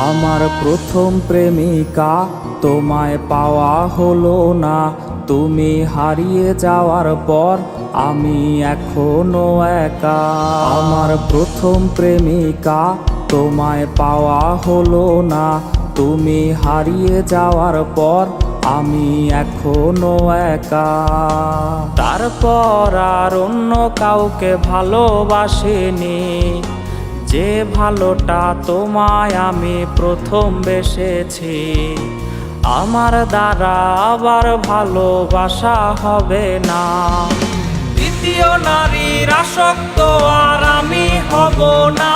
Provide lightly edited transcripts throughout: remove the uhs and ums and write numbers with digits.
আমার প্রথম প্রেমিকা, তোমায় পাওয়া হলো না। তুমি হারিয়ে যাওয়ার পর আমি এখনো একা। আমার প্রথম প্রেমিকা, তোমায় পাওয়া হলো না। তুমি হারিয়ে যাওয়ার পর আমি এখনো একা। তারপর আর অন্য কাউকে ভালোবাসিনি, যে ভালোটা তোমায় আমি প্রথম বেসেছি। আমার দ্বারা আবার ভালোবাসা হবে না। দ্বিতীয় নারীর আসক্ত আর আমি হব না।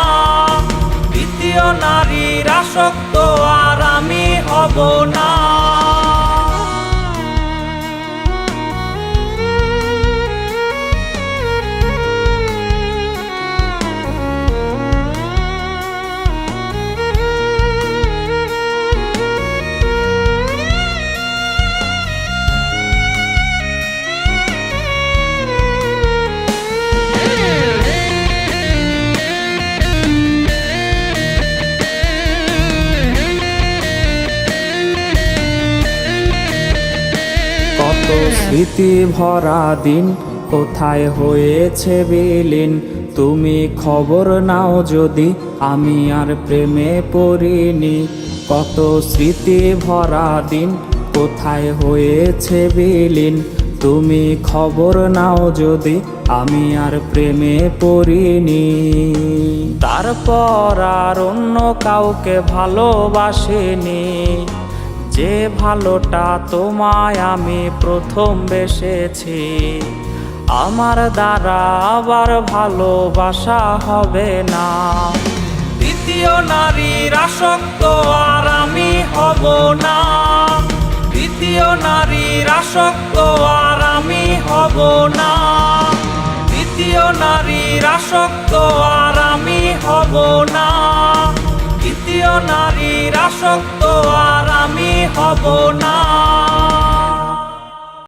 দ্বিতীয় নারীর আসক্ত আর আমি হব না। কত স্মৃতি ভরা দিন কোথায় হয়েছে বিলীন। তুমি খবর নাও যদি আমি আর প্রেমে পড়িনি। কত স্মৃতি ভরা দিন কোথায় হয়েছে বিলীন। তুমি খবর নাও যদি আমি আর প্রেমে পড়িনি। তারপর আর অন্য কাউকে ভালোবাসিনি, যে ভালোটা তোমায় আমি প্রথম বেসেছি। আমার দ্বারা আবার ভালোবাসা হবে না। দ্বিতীয় নারীর আসক্ত আর আমি হব না। দ্বিতীয় নারীর আসক্ত আর আমি হব না। দ্বিতীয় নারীর আসক্ত আর আমি হব না। দ্বিতীয় নারীর আসক্ত আর আমি হব না।